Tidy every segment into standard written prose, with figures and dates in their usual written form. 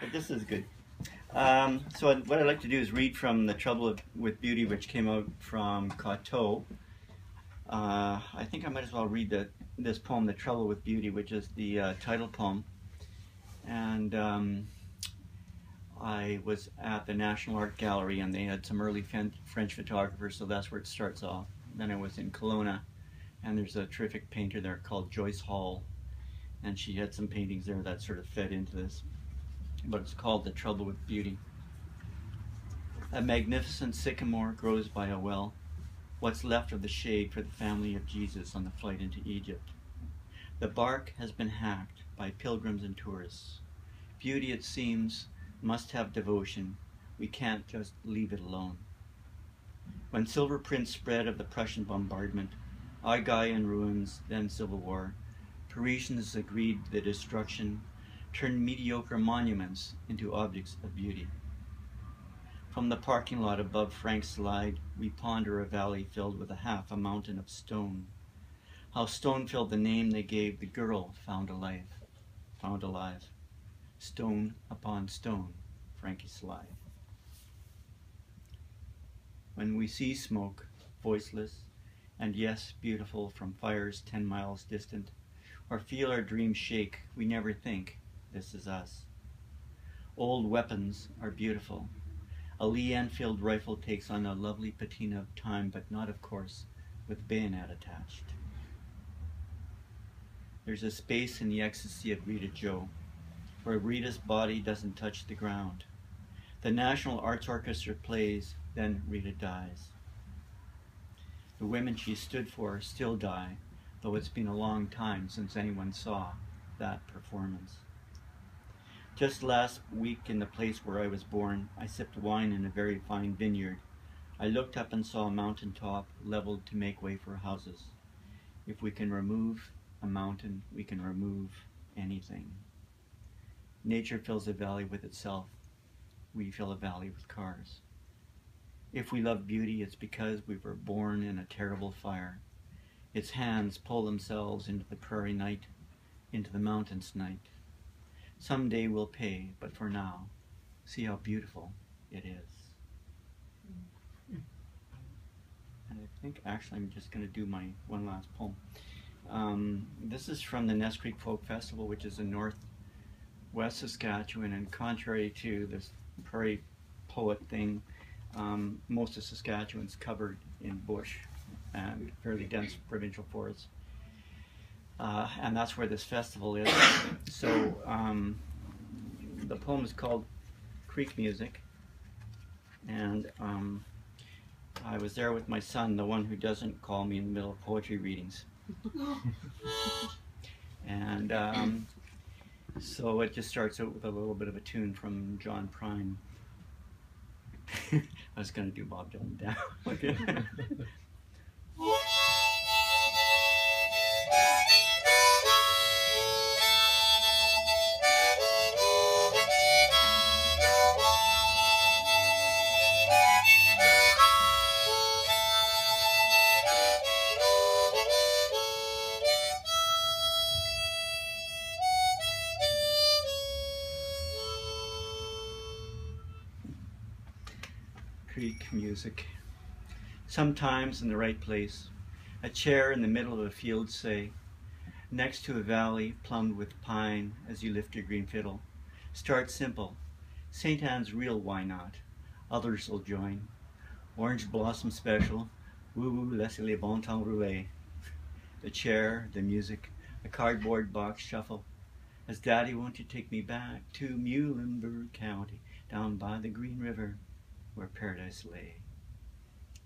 but this is good. What I'd like to do is read from The Trouble with Beauty, which came out from Coteau. I think I might as well read this poem, The Trouble with Beauty, which is the title poem. And I was at the National Art Gallery, and they had some early French photographers, so that's where it starts off. Then I was in Kelowna, and there's a terrific painter there called Joyce Hall, and she had some paintings there that sort of fed into this. But it's called The Trouble with Beauty. A magnificent sycamore grows by a well, what's left of the shade for the family of Jesus on the flight into Egypt. The bark has been hacked by pilgrims and tourists. Beauty, it seems, must have devotion. We can't just leave it alone. When silver prints spread of the Prussian bombardment, Aigai in ruins, then civil war, Parisians agreed the destruction turned mediocre monuments into objects of beauty. From the parking lot above Frank's Slide, we ponder a valley filled with half a mountain of stone. How stone filled the name they gave the girl found alive. Stone upon stone, Frankie Slide. When we see smoke, voiceless, and yes, beautiful from fires 10 miles distant, or feel our dreams shake, we never think, this is us. Old weapons are beautiful. A Lee Enfield rifle takes on a lovely patina of time, but not, of course, with bayonet attached. There's a space in the ecstasy of Rita Joe, where Rita's body doesn't touch the ground. The National Arts Orchestra plays, then Rita dies. The women she stood for still die, though it's been a long time since anyone saw that performance. Just last week in the place where I was born, I sipped wine in a very fine vineyard. I looked up and saw a mountaintop leveled to make way for houses. If we can remove a mountain, we can remove anything. Nature fills a valley with itself. We fill a valley with cars. If we love beauty, it's because we were born in a terrible fire. Its hands pull themselves into the prairie night, into the mountains night. Someday we'll pay, but for now, see how beautiful it is. And I think actually I'm just going to do my one last poem. This is from the Ness Creek Folk Festival, which is in northwest Saskatchewan, and contrary to this prairie poet thing, most of Saskatchewan's covered in bush and fairly dense provincial forests. And that's where this festival is. So the poem is called Creek Music, and I was there with my son, the one who doesn't call me in the middle of poetry readings. And so it just starts out with a little bit of a tune from John Prine. I was going to do Bob Dylan down. Okay. Creek music. Sometimes in the right place, a chair in the middle of a field, say, next to a valley plumbed with pine as you lift your green fiddle. Start simple. St. Anne's real, why not? Others will join. Orange blossom special. Woo-woo, laissez les bon temps rouler. The chair, the music, a cardboard box shuffle. As Daddy, won't you take me back to Muhlenberg County, down by the Green River, where paradise lay.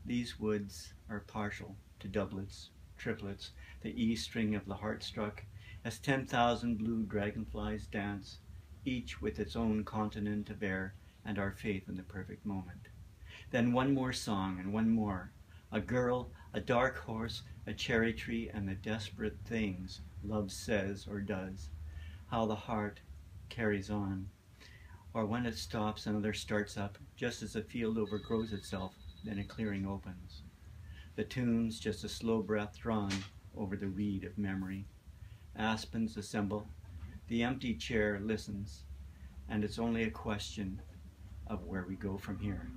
These woods are partial to doublets, triplets, the E string of the heart struck, as 10,000 blue dragonflies dance, each with its own continent of air and our faith in the perfect moment. Then one more song and one more, a girl, a dark horse, a cherry tree, and the desperate things love says or does, how the heart carries on. Or when it stops, another starts up, just as a field overgrows itself, then a clearing opens. The tune's just a slow breath drawn over the reed of memory. Aspens assemble. The empty chair listens. and it's only a question of where we go from here.